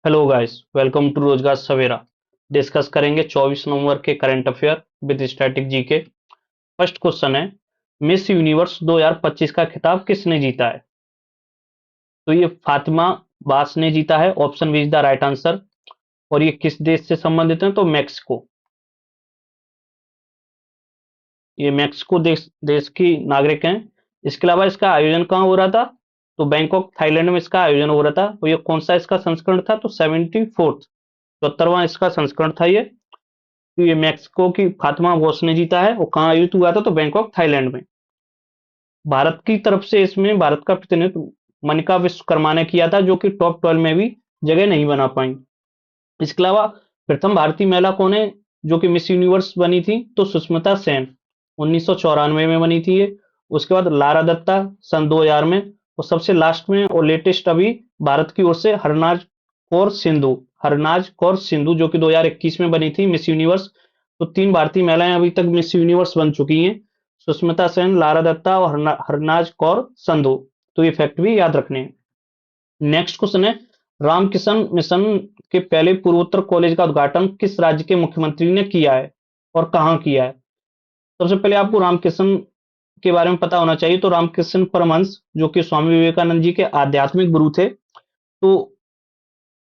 Hello guys, welcome to रोजगार सवेरा। Discuss करेंगे 24 नवंबर के current affair with static GK. First question है, मिस यूनिवर्स 2025 का खिताब किसने जीता है? तो ये फातिमा बास ने जीता है। Option B is the right answer. और ये किस देश से संबंधित है? तो मैक्सिको। ये मैक्सिको देश की नागरिक हैं। इसके अलावा इसका आयोजन कहाँ हो रहा था? तो बैंकॉक थाईलैंड में इसका आयोजन हो रहा था। और ये कौन सा इसका संस्करण था? तो 74th 74वां इसका संस्करण था ये। तो ये मैक्सिको की फातिमा बोस ने जीता है। और कहाँ आयोजित हुआ था? तो बैंकॉक थाईलैंड में। भारत की तरफ से इसमें भारत का प्रतिनिधित्व मनिका विश्वकर्मा ने किया था, जो कि टॉप 12 में भी जगह नहीं बना पाई। इसके अलावा प्रथम भारतीय महिला कौन है जो कि मिस यूनिवर्स बनी थी? तो सुष्मिता सेन 1994 में बनी थी ये। उसके बाद लारा दत्ता सन 2000 में। और सबसे लास्ट में और लेटेस्ट अभी भारत की ओर से हरनाज कौर सिंधु जो कि 2021 में बनी थी मिस यूनिवर्स। तो तीन भारतीय महिलाएं अभी तक मिस यूनिवर्स बन चुकी हैं, सुष्मिता सेन, लारा दत्ता और हरनाज कौर संधू। तो ये फैक्ट भी याद रखने हैं। नेक्स्ट क्वेश्चन है, रामकिशन मिशन के पहले पूर्वोत्तर कॉलेज का उद्घाटन किस राज्य के मुख्यमंत्री ने किया है और कहां किया है? सबसे पहले आपको रामकिशन के बारे में पता होना चाहिए। तो रामकृष्ण परमहंस जो कि स्वामी विवेकानंद जी के आध्यात्मिक गुरु थे, तो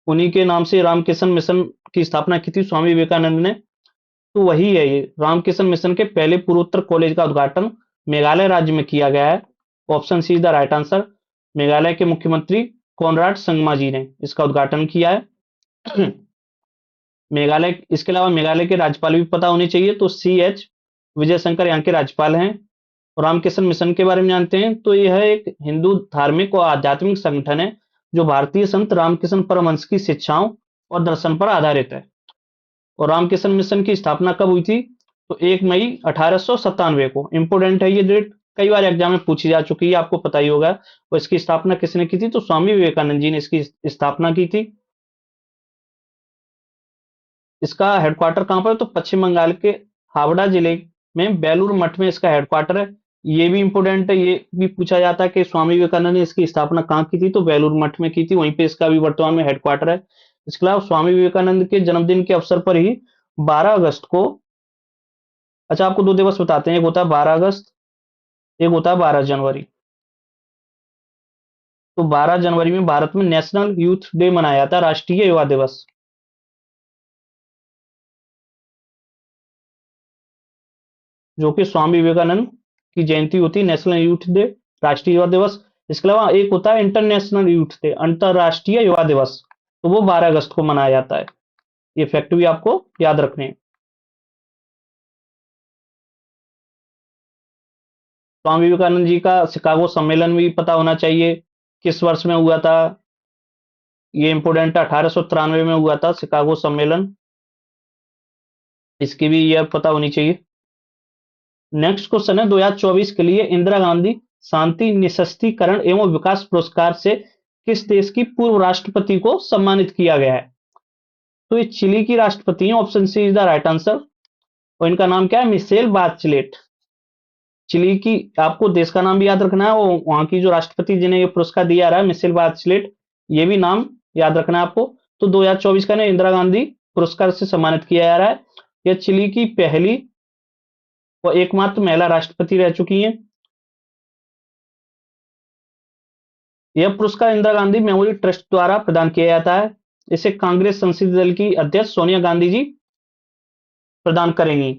उन्हीं के नाम से रामकिशन मिशन की स्थापना की थी स्वामी विवेकानंद ने। तो वही है ये रामकिशन मिशन के पहले पूर्वोत्तर कॉलेज का उद्घाटन मेघालय राज्य में किया गया है। Option C is the right answer. Meghalaya के मुख्यमंत्री कॉनराड संगमा जी ने इसका उद्घाटन किया है। मेघालय, इसके अलावा मेघालय के राज्यपाल भी पता होने चाहिए। तो सी एच विजय शंकर यहाँ के राज्यपाल हैं। और रामकृष्ण मिशन के बारे में जानते हैं, तो यह एक हिंदू धार्मिक और आध्यात्मिक संगठन है जो भारतीय संत रामकृष्ण परमहंस की शिक्षाओं और दर्शन पर आधारित है। और रामकृष्ण मिशन की स्थापना कब हुई थी? तो 1 मई 1897 को। इंपोर्टेंट है ये डेट, कई बार एग्जाम में पूछी जा चुकी है, आपको पता ही होगा। और इसकी स्थापना किसने की थी? तो स्वामी विवेकानंद जी ने इसकी स्थापना की थी। इसका हेडक्वार्टर कहां पर है? तो पश्चिम बंगाल के हावड़ा जिले में बेलूर मठ में इसका हेडक्वार्टर है। ये भी इंपोर्टेंट है, ये भी पूछा जाता है कि स्वामी विवेकानंद ने इसकी स्थापना कहाँ की थी? तो बेलूर मठ में की थी, वहीं पे इसका भी वर्तमान में हेडक्वार्टर है। इसके अलावा स्वामी विवेकानंद के जन्मदिन के अवसर पर ही 12 अगस्त को, अच्छा आपको दो दिवस बताते हैं, एक होता है 12 अगस्त, एक होता है 12 जनवरी। तो 12 जनवरी में भारत में नेशनल यूथ डे मनाया जाता है, राष्ट्रीय युवा दिवस। जो कि स्वामी विवेकानंद की जयंती होती है, नेशनल यूथ डे, राष्ट्रीय युवा दिवस। इसके अलावा एक होता है इंटरनेशनल यूथ डे, अंतरराष्ट्रीय युवा दिवस। तो वो 12 अगस्त को मनाया जाता है। ये फैक्ट भी आपको याद रखने हैं। स्वामी विवेकानंद जी का शिकागो सम्मेलन भी पता होना चाहिए, किस वर्ष में हुआ था। ये इंपोर्टेंट 1893 में हुआ था शिकागो सम्मेलन। इसकी भी ईयर पता होनी चाहिए। नेक्स्ट क्वेश्चन है, 2024 के लिए इंदिरा गांधी शांति निशस्त्रीकरण एवं विकास पुरस्कार से किस देश की पूर्व राष्ट्रपति को सम्मानित किया गया है? तो ये चिली की राष्ट्रपति हैं। Option C is the right answer. और इनका नाम क्या है? मिशेल बाचलेट। चिली की, आपको देश का नाम भी याद रखना है, और वहां की जो राष्ट्रपति जिन्हें ये पुरस्कार दिया रहा है मिशेल बाचलेट, ये भी नाम याद रखना है आपको। तो 2024 का ना इंदिरा गांधी पुरस्कार से सम्मानित किया जा रहा है। यह चिली की पहली और एकमात्र महिला राष्ट्रपति रह चुकी हैं। यह पुरस्कार इंदिरा गांधी मेमोरियल ट्रस्ट द्वारा प्रदान किया जाता है। इसे कांग्रेस संसदीय दल की अध्यक्ष सोनिया गांधी जी प्रदान करेंगी।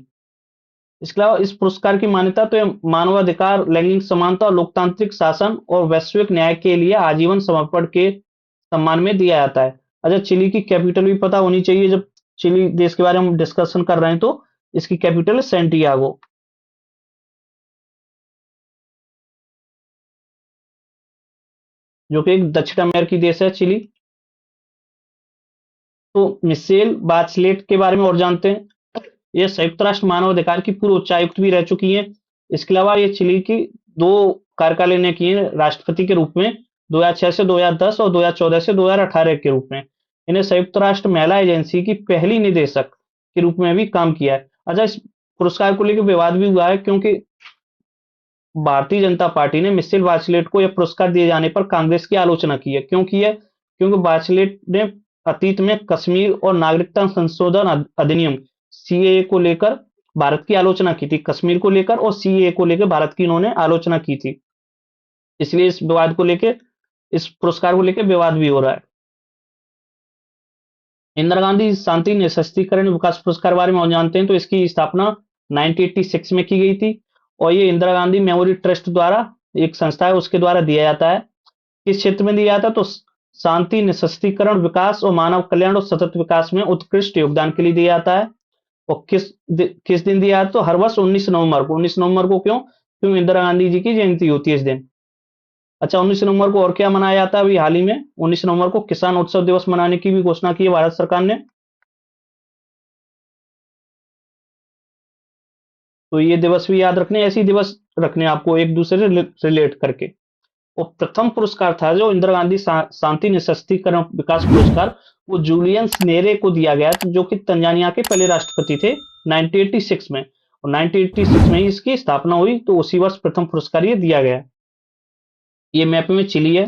इसके अलावा इस पुरस्कार की मान्यता तो मानवाधिकार, लैंगिक समानता, लोकतांत्रिक शासन और वैश्विक न्याय के लिए आजीवन समर्पण के सम्मान में दिया जाता है। अच्छा, चिली की कैपिटल भी पता होनी चाहिए, जब चिली देश के बारे में हम डिस्कशन कर रहे हैं तो। इसकी कैपिटल है सेंटियागो। जो कि एक दक्षिण अमेरिकी देश है चिली। तो मिशेल बाचलेट के बारे में और जानते हैं। ये संयुक्त राष्ट्र मानवाधिकार की पूर्व उच्चायुक्त भी रह चुकी हैं। इसके अलावा ये चिली की दो कार्यकाल इन्हें किए हैं राष्ट्रपति के रूप में, 2006 से 2010 और 2014 से 2018 के रूप में। इन्हें संयुक्त राष्ट्र महिला एजेंसी की पहली निदेशक के रूप में भी काम किया है। अच्छा, इस पुरस्कार को लेकर विवाद भी हुआ है, क्योंकि भारतीय जनता पार्टी ने मिशेल बाचलेट को यह पुरस्कार दिए जाने पर कांग्रेस की आलोचना की है। क्यों की है? क्योंकि बाचलेट ने अतीत में कश्मीर और नागरिकता संशोधन अधिनियम सीएए को लेकर भारत की आलोचना की थी। कश्मीर को लेकर और सीएए को लेकर भारत की इन्होंने आलोचना की थी। इसलिए इस विवाद को लेकर, इस पुरस्कार को लेकर विवाद भी हो रहा है। इंदिरा गांधी शांति निःशस्त्रीकरण विकास पुरस्कार बारे में और जानते हैं, तो इसकी स्थापना 1986 में की गई थी और ये इंदिरा गांधी मेमोरी ट्रस्ट द्वारा, एक संस्था है, उसके द्वारा दिया जाता है। किस क्षेत्र में दिया जाता है? तो शांति निःशस्त्रीकरण विकास और मानव कल्याण और सतत विकास में उत्कृष्ट योगदान के लिए दिया जाता है। और किस दिन दिया जाता है? तो हर वर्ष 19 नवंबर को। 19 नवंबर को क्यों? क्यों इंदिरा गांधी जी की जयंती होती है इस दिन। अच्छा, 19 नवंबर को और क्या मनाया जाता है? अभी हाल ही में 19 नवंबर को किसान उत्सव दिवस मनाने की भी घोषणा की है भारत सरकार ने। तो ये दिवस भी याद रखने, ऐसे ही दिवस रखने आपको एक दूसरे से रिलेट करके। वो प्रथम पुरस्कार था जो इंदिरा गांधी शांति निःशस्त्रीकरण विकास पुरस्कार, वो जूलियन नेरे को दिया गया, जो कि तंजानिया के पहले राष्ट्रपति थे 1986 में। और 1986 में ही इसकी स्थापना हुई, तो उसी वर्ष प्रथम पुरस्कार ये दिया गया। ये मैप में चिली है,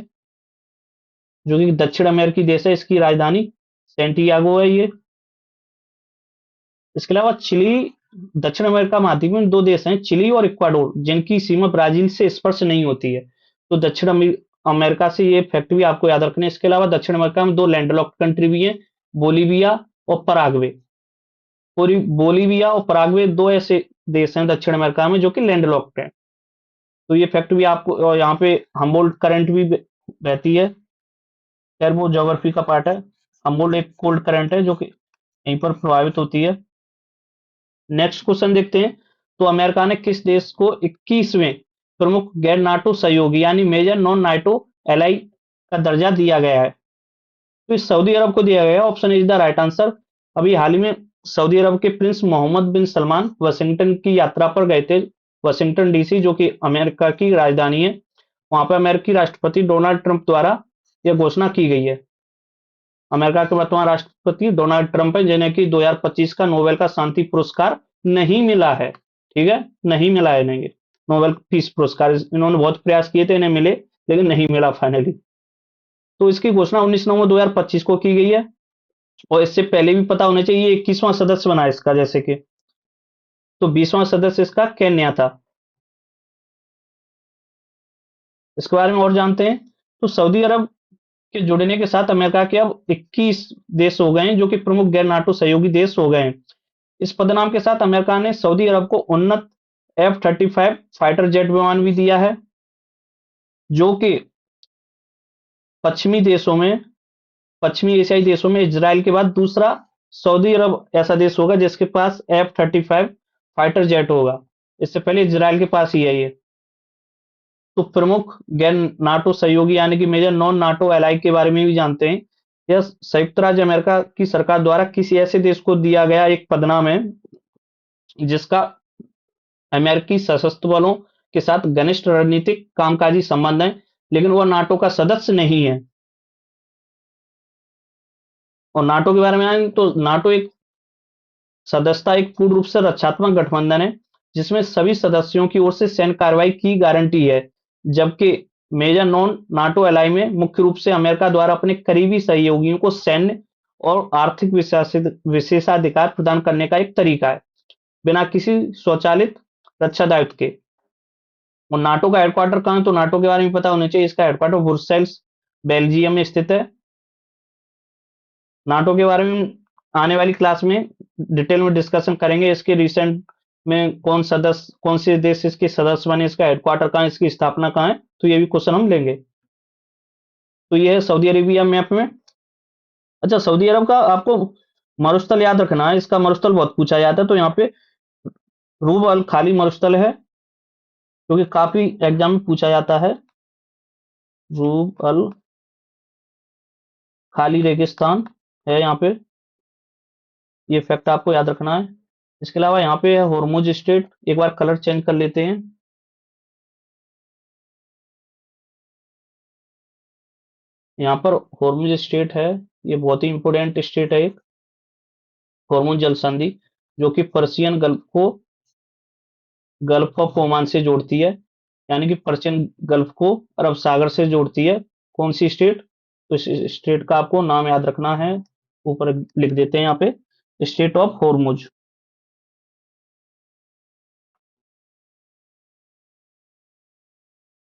जो कि दक्षिण अमेरिकी देश है। इसकी राजधानी सेंटियागो है ये। इसके अलावा चिली, दक्षिण अमेरिका महाद्वीप में दो देश हैं, चिली और इक्वाडोर, जिनकी सीमा ब्राजील से स्पर्श नहीं होती है। तो दक्षिण अमेरिका से ये फैक्ट भी आपको याद रखना है। इसके अलावा दक्षिण अमेरिका में दो लैंडलॉक्ड कंट्री भी हैं, बोलीविया और पराग्वे। बोलीविया और पराग्वे दो ऐसे देश हैं दक्षिण अमेरिका में जो कि लैंडलॉक्ड हैं। तो ये फैक्ट भी आपको, और यहाँ पे हम्बोल्ट करंट भी बहती है। खैर वो ज्योग्राफी का पार्ट है। हम्बोल्ट एक कोल्ड करंट है जो कि यहीं पर प्रभावित होती है। नेक्स्ट क्वेश्चन देखते हैं। तो अमेरिका ने किस देश को 21वें प्रमुख गैर नाटो सहयोगी यानी मेजर नॉन नाटो एलाई का दर्जा दिया गया है? तो इस सऊदी अरब को दिया गया। Option is the right answer. अभी हाल ही में सऊदी अरब के प्रिंस मोहम्मद बिन सलमान वाशिंगटन की यात्रा पर गए थे। वाशिंगटन डीसी, जो कि अमेरिका की राजधानी है, वहां पर अमेरिकी राष्ट्रपति डोनाल्ड ट्रंप द्वारा यह घोषणा की गई है। अमेरिका के वर्तमान राष्ट्रपति डोनाल्ड ट्रंप है, जिन्हें कि 2025 का नोबेल का शांति पुरस्कार नहीं मिला है। ठीक है, नहीं मिला है इन्हें नोबेल पीस पुरस्कार। इन्होंने बहुत प्रयास किए थे इन्हें मिले, लेकिन नहीं मिला फाइनली। तो इसकी घोषणा 19 नवंबर 2025 को की गई है। और इससे पहले भी पता होना चाहिए, 21वां सदस्य बना इसका, जैसे कि तो 20वां सदस्य इसका केन्या था। इसके बारे में और जानते हैं। तो सऊदी अरब के जुड़ने के साथ अमेरिका के अब 21 देश हो गए हैं, जो कि प्रमुख गैर नाटो सहयोगी देश हो गए हैं। इस पदनाम के साथ अमेरिका ने सऊदी अरब को उन्नत F-35 फाइटर जेट विमान भी दिया है, जो कि पश्चिमी देशों में, पश्चिमी एशियाई देशों में इजराइल के बाद दूसरा सऊदी अरब ऐसा देश होगा जिसके पास F-35 फाइटर जेट होगा। इससे पहले इजराइल के पास ही है ये। तो प्रमुख गैर नाटो सहयोगी यानी कि मेजर नॉन नाटो एलाई के बारे में भी जानते हैं। यह संयुक्त राज्य अमेरिका की सरकार द्वारा किसी ऐसे देश को दिया गया एक पदनाम है जिसका अमेरिकी सशस्त्र बलों के साथ घनिष्ठ रणनीतिक कामकाजी संबंध है, लेकिन वह नाटो का सदस्य नहीं है। और नाटो के बारे में आए तो नाटो एक सदस्यता एक पूर्ण रूप से रक्षात्मक गठबंधन है, जिसमें सभी सदस्यों की ओर से सैन्य कार्रवाई की गारंटी है। जबकि मेजर नॉन नाटो एलाई में मुख्य रूप से अमेरिका द्वारा अपने करीबी सहयोगियों को सैन्य और आर्थिक विशेषाधिकार प्रदान करने का एक तरीका है, बिना किसी स्वचालित रक्षा दायित्व के। और नाटो का हेडक्वार्टर कहाँ है? तो नाटो के बारे में पता होना चाहिए। इसका हेडक्वार्टर ब्रुसेल्स, बेल्जियम में स्थित है। नाटो के बारे में आने वाली क्लास में डिटेल में डिस्कशन करेंगे। इसके रिसेंट में कौन से देश इसके सदस्य बने, इसका हेडक्वार्टर कहाँ है, इसकी स्थापना कहाँ है, तो ये भी क्वेश्चन हम लेंगे। तो ये है सऊदी अरेबिया मैप में। अच्छा, सऊदी अरब का आपको मरुस्थल याद रखना है। इसका मरुस्थल बहुत पूछा जाता है। तो यहाँ पे रूब अल खाली मरुस्थल है, क्योंकि काफी एग्जाम में पूछा जाता है। रूब अल खाली रेगिस्तान है यहाँ पे, ये फैक्ट आपको याद रखना है। इसके अलावा यहाँ पे है होर्मुज स्ट्रेट। एक बार कलर चेंज कर लेते हैं। यहाँ पर होर्मुज स्ट्रेट है, ये बहुत ही इंपोर्टेंट स्टेट है एक। होर्मुज जल संधि, जो कि पर्शियन गल्फ को गल्फ ऑफ ओमान से जोड़ती है, यानी कि पर्शियन गल्फ को अरब सागर से जोड़ती है। कौन सी स्टेट? तो इस स्टेट का आपको नाम याद रखना है, ऊपर लिख देते हैं यहाँ पे, स्टेट ऑफ होर्मुज।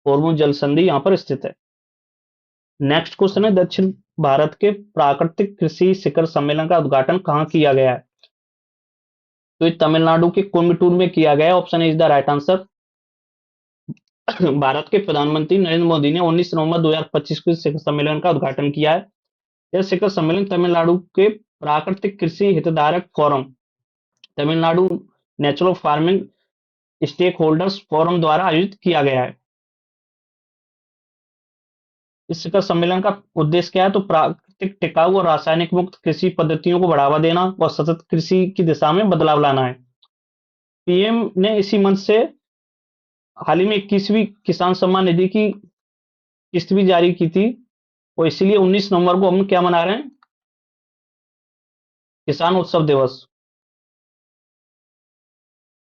होर्मुज जल संधि यहाँ पर स्थित है। नेक्स्ट क्वेश्चन है, दक्षिण भारत के प्राकृतिक कृषि शिखर सम्मेलन का उद्घाटन कहाँ किया गया है? तो ये तमिलनाडु के कोयम्बटूर में किया गया है। Option is the right answer. Bharat के प्रधानमंत्री नरेंद्र मोदी ने 19 नवंबर 2025 को इस शिखर सम्मेलन का उद्घाटन किया है। यह शिखर सम्मेलन तमिलनाडु के प्राकृतिक कृषि हितधारक forum, Tamil Nadu natural farming stakeholders forum द्वारा आयोजित किया गया है। इस शिखर सम्मेलन का उद्देश्य क्या है? तो प्राकृतिक, टिकाऊ और रासायनिक मुक्त कृषि पद्धतियों को बढ़ावा देना और सतत कृषि की दिशा में बदलाव लाना है। पीएम ने इसी मंच से हाल ही में 21वीं किसान सम्मान निधि की किस्त भी जारी की थी, और इसीलिए 19 नवंबर को हम क्या मना रहे हैं? किसान उत्सव दिवस।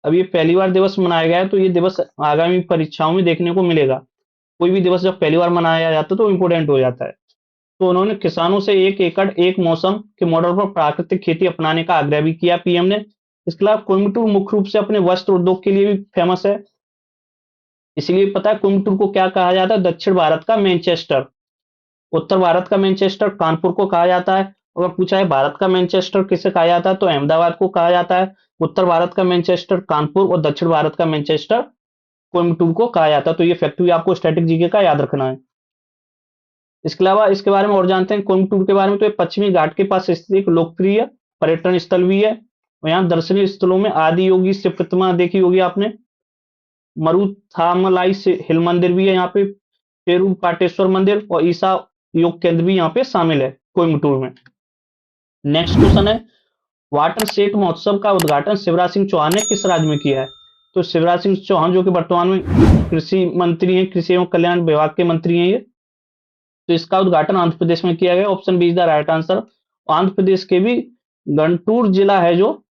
अब ये पहली बार दिवस मनाया गया है, तो ये दिवस आगामी परीक्षाओं में देखने को मिलेगा। कोई भी दिवस जब पहली बार मनाया जाता है तो इंपोर्टेंट हो जाता है। तो उन्होंने किसानों से 1 एकड़ 1 मौसम के मॉडल पर प्राकृतिक खेती अपनाने का आग्रह भी किया पीएम ने। इसके अलावा कोयम्बटूर मुख्य रूप से अपने वस्त्र उद्योग के लिए भी फेमस है। इसलिए पता है कोयम्बटूर को क्या कहा जाता है? दक्षिण भारत का मैनचेस्टर। उत्तर भारत का मैनचेस्टर कानपुर को कहा जाता है। अगर पूछा है भारत का मैनचेस्टर किसे कहा जाता है, तो अहमदाबाद को कहा जाता है। उत्तर भारत का मैनचेस्टर कानपुर और दक्षिण भारत का मैनचेस्टर कोयम्बटूर को कहा जाता है। तो ये फैक्ट भी आपको स्टैटिक जीके का याद रखना है। इसके अलावा इसके बारे में और जानते हैं कोयम्बटूर के बारे में। तो ये पश्चिमी घाट के पास स्थित एक लोकप्रिय पर्यटन स्थल भी है, और यहाँ दर्शनीय स्थलों में आदि योगी से प्रतिमा देखी होगी आपने, मरुथामलाई से हिल मंदिर भी है यहाँ पे, पेरू पाटेश्वर मंदिर और ईसा योग केंद्र भी यहाँ पे शामिल है कोयम्बटूर में। नेक्स्ट क्वेश्चन है, वाटर सेट महोत्सव का उद्घाटन शिवराज सिंह चौहान ने किस राज्य में किया है? तो शिवराज सिंह चौहान जो कि वर्तमान में कृषि मंत्री हैं, कृषि एवं कल्याण विभाग के मंत्री हैं ये, तो इसका उद्घाटन आंध्र प्रदेश में किया गया। Option B is the right answer. Andhra Pradesh के भी गंटूर जिला है जो,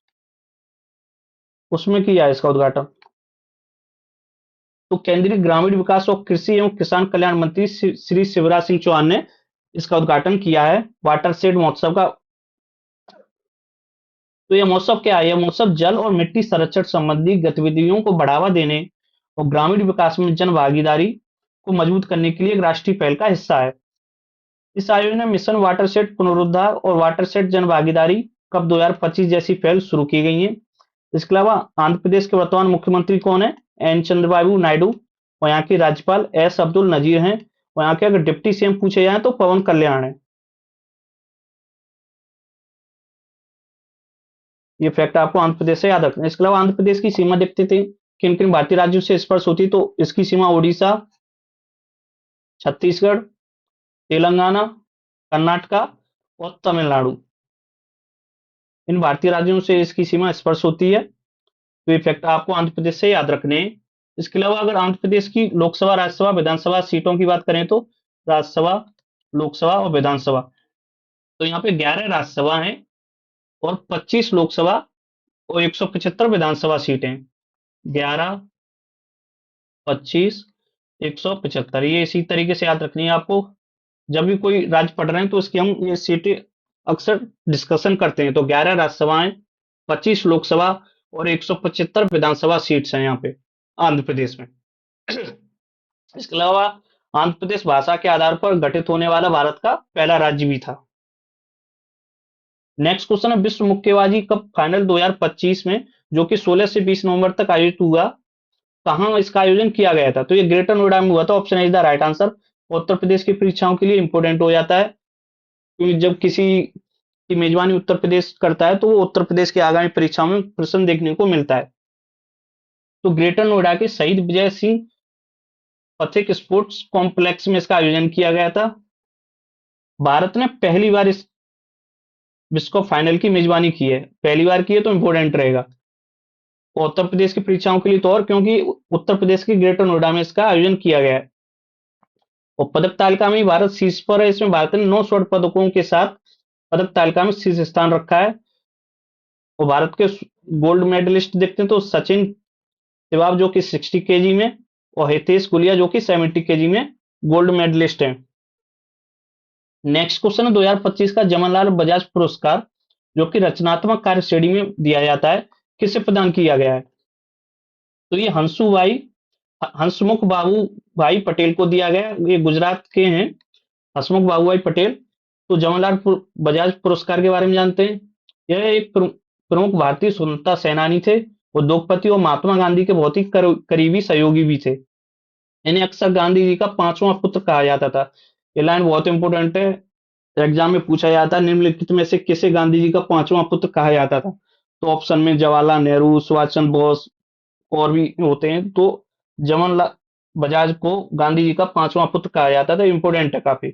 उसमें किया है इसका उद्घाटन। तो केंद्रीय ग्रामीण विकास और कृषि एवं किसान कल्याण मंत्री श्री शिवराज सिंह चौहान ने इसका उद्घाटन किया है, वाटर सेट महोत्सव का। तो यह महोत्सव क्या है? यह महोत्सव जल और मिट्टी संरक्षण संबंधी गतिविधियों को बढ़ावा देने और ग्रामीण विकास में जन भागीदारी को मजबूत करने के लिए एक राष्ट्रीय पहल का हिस्सा है। इस आयोजन में मिशन वाटरशेड पुनरुद्धार और वाटरशेड जन भागीदारी कब 2025 जैसी पहल शुरू की गई है। इसके अलावा आंध्र प्रदेश के वर्तमान मुख्यमंत्री कौन है? एन चंद्रबाबू नायडू, और यहाँ के राज्यपाल एस अब्दुल नजीर हैं, और यहाँ के अगर डिप्टी सीएम पूछे जाए तो पवन कल्याण है। ये फैक्ट आपको आंध्र प्रदेश से याद रखना है। इसके अलावा आंध्र प्रदेश की सीमा देखते थे, किन किन भारतीय राज्यों से स्पर्श होती, तो इसकी सीमा उड़ीसा, छत्तीसगढ़, तेलंगाना, कर्नाटका और तमिलनाडु, इन भारतीय राज्यों से इसकी सीमा स्पर्श होती है। तो ये फैक्ट आपको आंध्र प्रदेश से याद रखने हैं। इसके अलावा अगर आंध्र प्रदेश की लोकसभा, राज्यसभा, विधानसभा सीटों की बात करें, तो राज्यसभा, लोकसभा और विधानसभा, तो यहाँ पे 11 राज्यसभा है और 25 लोकसभा और 175 विधानसभा सीटें। 11, 25, 175, ये इसी तरीके से याद रखनी है आपको। जब भी कोई राज्य पढ़ रहे हैं तो इसकी हम ये सीटें अक्सर डिस्कशन करते हैं। तो 11 राज्यसभाएं, 25 लोकसभा और 175 विधानसभा सीट्स हैं यहाँ पे आंध्र प्रदेश में। इसके अलावा आंध्र प्रदेश भाषा के आधार पर गठित होने वाला भारत का पहला राज्य भी था। नेक्स्ट क्वेश्चन है, विश्व मुक्केबाजी कप फाइनल 2025 में जो कि 16 से 20 नवंबर तक आयोजित हुआ, कहां इसका आयोजन किया गया था? तो ये ग्रेटर नोएडा में हुआ था। Option is the right answer. Uttar Pradesh की परीक्षाओं के लिए इंपोर्टेंट हो जाता है, क्योंकि जब किसी की मेजबानी उत्तर प्रदेश करता है तो वो उत्तर प्रदेश की आगामी परीक्षाओं में प्रश्न देखने को मिलता है। तो ग्रेटर नोएडा के शहीद विजय सिंह पथिक स्पोर्ट्स कॉम्प्लेक्स में इसका आयोजन किया गया था। भारत ने पहली बार इस विश्व कप फाइनल की मेजबानी की है, पहली बार की है तो इंपोर्टेंट रहेगा। और उत्तर प्रदेश की परीक्षाओं के लिए तो और, क्योंकि उत्तर प्रदेश के ग्रेटर नोएडा में इसका आयोजन किया गया है। और पदक तालिका में भारत शीर्ष पर है। इसमें भारत ने 9 स्वर्ण पदकों के साथ पदक तालिका में शीर्ष स्थान रखा है। और भारत के गोल्ड मेडलिस्ट देखते हैं तो सचिन तिवाब जो कि 60 केजी में, और हितेश गुलिया जो कि 70 केजी में गोल्ड मेडलिस्ट हैं। नेक्स्ट क्वेश्चन है 2025 का जमनलाल बजाज पुरस्कार जो कि रचनात्मक कार्य श्रेणी में दिया जाता है, किसे प्रदान किया गया है? तो ये हंसमुख बाबू भाई पटेल को दिया गया। ये गुजरात के हैं, हंसमुख बाबू भाई पटेल। तो बजाज पुरस्कार के बारे में जानते हैं। यह एक प्रमुख भारतीय स्वतंत्रता सेनानी थे, उद्योगपति और महात्मा गांधी के बहुत ही करीबी सहयोगी भी थे। इन्हें अक्सर गांधी जी का पांचवा पुत्र कहा जाता था। ये लाइन बहुत इंपॉर्टेंट है, एग्जाम में पूछा जाता है, निम्नलिखित में से किसे गांधी जी का पांचवा पुत्र कहा जाता था? तो ऑप्शन में जवाहरलाल नेहरू, सुभाष चंद्र बोस और भी होते हैं। तो जमनलाल बजाज को गांधी जी का पांचवा पुत्र कहा जाता था। इंपोर्टेंट है काफी।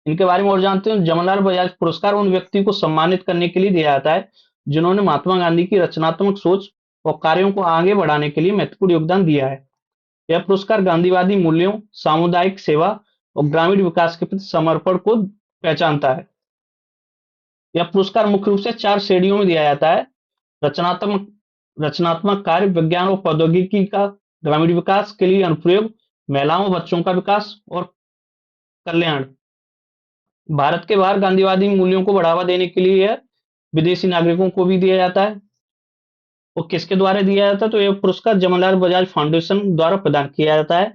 इनके बारे में और जानते हैं। जमनलाल बजाज पुरस्कार उन व्यक्ति को सम्मानित करने के लिए दिया जाता है जिन्होंने महात्मा गांधी की रचनात्मक सोच और कार्यों को आगे बढ़ाने के लिए महत्वपूर्ण योगदान दिया है। यह पुरस्कार गांधीवादी मूल्यों, सामुदायिक सेवा और ग्रामीण विकास के प्रति समर्पण को पहचानता है। यह पुरस्कार मुख्य रूप से 4 श्रेणियों में दिया जाता है: रचनात्मक रचनात्मक कार्य, विज्ञान और प्रौद्योगिकी का ग्रामीण विकास के लिए अनुप्रयोग, महिलाओं और बच्चों का विकास और कल्याण। भारत के बाहर गांधीवादी मूल्यों को बढ़ावा देने के लिए यह विदेशी नागरिकों को भी दिया जाता है। और किसके द्वारा दिया जाता है? तो यह पुरस्कार जमनलाल बजाज फाउंडेशन द्वारा प्रदान किया जाता है।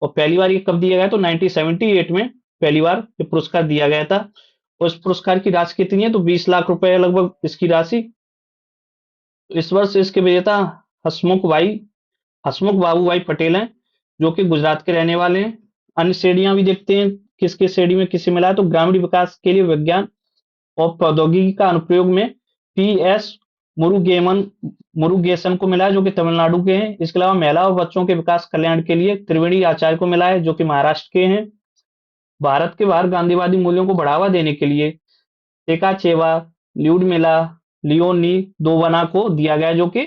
और पहली बार ये कब दिया गया? तो 1978 में पहली बार ये पुरस्कार दिया गया था। और इस पुरस्कार की राशि कितनी है? तो 20 लाख रुपए लगभग इसकी राशि। इस वर्ष इसके विजेता हसमुख भाई हसमुख बाबू भाई पटेल हैं, जो कि गुजरात के रहने वाले हैं। अन्य श्रेणियां भी देखते हैं, किस किस श्रेणी में किसे मिला है। तो ग्रामीण विकास के लिए विज्ञान और प्रौद्योगिकी का अनुप्रयोग में पी.एस. मुरुगेसन को मिला है, जो कि तमिलनाडु के हैं। इसके अलावा महिला और बच्चों के विकास कल्याण के लिए त्रिवेणी आचार्य को मिला है, जो कि महाराष्ट्र के हैं। भारत के बाहर गांधीवादी मूल्यों को बढ़ावा देने के लिए टेकाचेवा ल्यूडमिला लियोनी दोवना को दिया गया, जो कि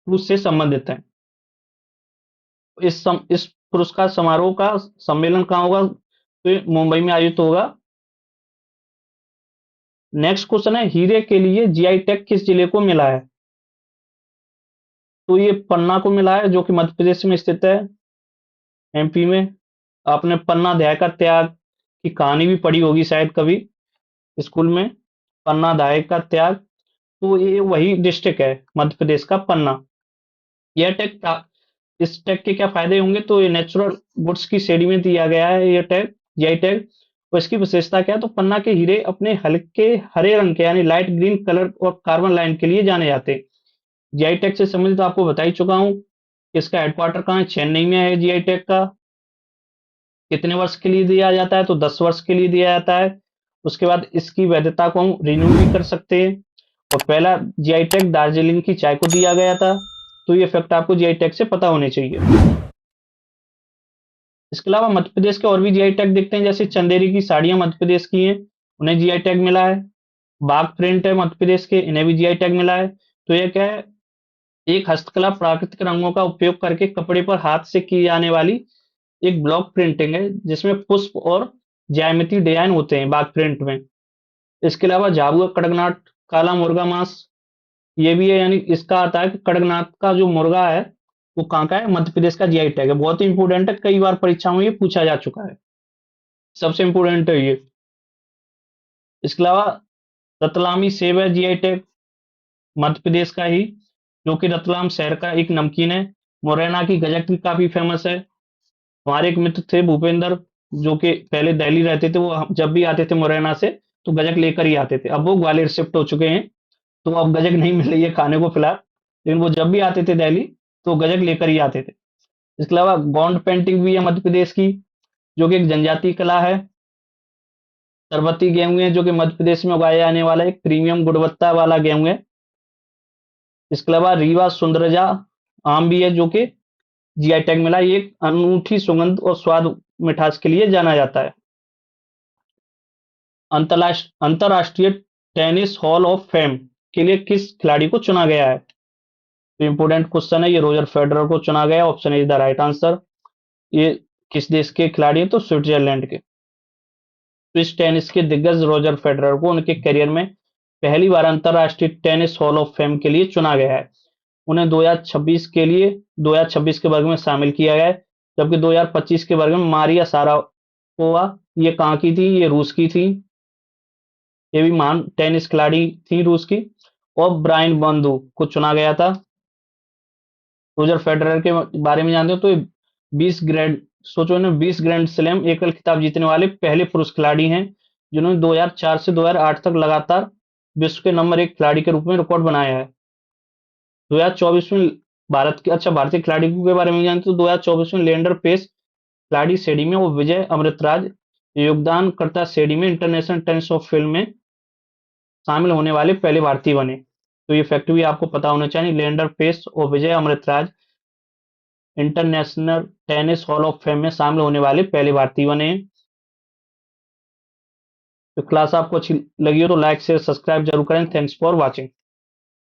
रूस से संबंधित है। इस पुरस्कार समारोह का सम्मेलन कहाँ होगा? तो ये मुंबई में आयोजित होगा। नेक्स्ट क्वेश्चन है, हीरे के लिए जीआई टैग किस जिले को मिला है? तो ये पन्ना को मिला है, जो कि मध्य प्रदेश में स्थित है, एमपी में। आपने पन्ना दया का त्याग की कहानी भी पढ़ी होगी शायद कभी स्कूल में। पन्ना दया का त्याग, तो ये वही डिस्ट्रिक्ट है मध्य प्रदेश का, पन्ना। यह टैग इस टैग के क्या फायदे होंगे? तो ये नेचुरल गुड्स की श्रेणी में दिया गया है ये टैग, जीआई टैग। और इसकी विशेषता क्या है? तो पन्ना के हीरे अपने हल्के हरे रंग के यानी लाइट ग्रीन कलर और कार्बन लाइन के लिए जाने जाते हैं। जीआई टैग से संबंधित आपको बता ही चुका हूं। इसका हेडक्वार्टर कहाँ है? चेन्नई में है जीआई टैग का। कितने वर्ष के लिए दिया जाता है? तो 10 वर्ष के लिए दिया जाता है। उसके बाद इसकी वैधता को हम रिन्यू भी कर सकते हैं। और पहला जीआई टैग दार्जिलिंग की चाय को दिया गया था। तो ये फैक्ट आपको जीआई टैग से पता होने चाहिए। इसके अलावा मध्य प्रदेश के और भी जीआई टैग देखते हैं, जैसे चंदेरी की साड़ियां मध्य प्रदेश की हैं, उन्हें जीआई टैग मिला है। बाघ प्रिंट है मध्य प्रदेश के, इन्हें भी जीआई टैग मिला है। तो ये क्या है? एक हस्तकला प्राकृतिक रंगों का उपयोग करके कपड़े पर हाथ से की जाने वाली एक ब्लॉक प्रिंटिंग है, जिसमें पुष्प और ज्यामिति डिजाइन होते हैं बाघ प्रिंट में। इसके अलावा झाबुआ कड़कनाथ काला मुर्गा मांस ये भी है, यानी इसका आता है कि कड़कनाथ का जो मुर्गा है वो कहाँ का है? मध्य प्रदेश का जीआई टैग है। बहुत ही इंपोर्टेंट है, कई बार परीक्षाओं में ये पूछा जा चुका है। सबसे इंपोर्टेंट है ये। इसके अलावा रतलामी सेब है जीआई टैग मध्य प्रदेश का ही, जो कि रतलाम शहर का एक नमकीन है। मुरैना की गजक भी काफी फेमस है। हमारे एक मित्र थे भूपेंद्र, जो कि पहले दिल्ली रहते थे। वो जब भी आते थे मुरैना से तो गजक लेकर ही आते थे। अब वो ग्वालियर शिफ्ट हो चुके हैं, तो अब गजक नहीं मिल रही है खाने को फिलहाल। लेकिन वो जब भी आते थे दिल्ली तो गजक लेकर ही आते थे। इसके अलावा गोंड पेंटिंग भी है मध्य प्रदेश की, जो कि एक जनजातीय कला है। सरबती गेहूं है, जो कि मध्य प्रदेश में उगाया जाने वाला एक प्रीमियम गुणवत्ता वाला गेहूं है। इसके अलावा रीवा सुंदरजा आम भी है, जो कि जीआई टैग मिला। ये एक अनूठी सुगंध और स्वाद मिठास के लिए जाना जाता है। अंतरराष्ट्रीय टेनिस हॉल ऑफ फेम के लिए किस खिलाड़ी को चुना गया है? तो इंपोर्टेंट क्वेश्चन है ये। रोजर फेडरर को चुना गया। Option is the right answer. ये किस देश के खिलाड़ी हैं? तो स्विट्जरलैंड के। स्विस टेनिस के दिग्गज रोजर फेडरर को उनके करियर में पहली बार अंतरराष्ट्रीय टेनिस हॉल ऑफ फेम के लिए चुना गया है। उन्हें 2026 के वर्ग में शामिल किया गया है, जबकि 2025 के वर्ग में मारिया सारा कोवा, ये कहाँ की थी? ये रूस की थी। ये भी महान टेनिस खिलाड़ी थी रूस की। और ब्रायन बंधु को चुना गया था। रोजर फेडरर के बारे में जानते हो तो ये 20 ग्रैंड सोचो ना, 20 ग्रैंड स्लैम एकल खिताब जीतने वाले पहले पुरुष खिलाड़ी हैं, जिन्होंने 2004 से 2008 तक लगातार विश्व के नंबर 1 खिलाड़ी के रूप में रिकॉर्ड बनाया है। 2024 में भारत के अच्छा भारतीय खिलाड़ी के बारे में जानते हो तो 2024 में लेंडर पेस खिलाड़ी श्रेणी में, और विजय अमृतराज योगदानकर्ता श्रेणी में इंटरनेशनल टेनिस ऑफ फील्ड में शामिल होने वाले पहले भारतीय बने। तो ये फैक्ट भी आपको पता होना चाहिए। लेंडर पेस और Vijay Amritraj international tennis hall of fame में शामिल होने वाले पहले भारतीय बने हैं। तो क्लास आपको अच्छी लगी हो तो लाइक शेयर सब्सक्राइब जरूर करें। Thanks for watching.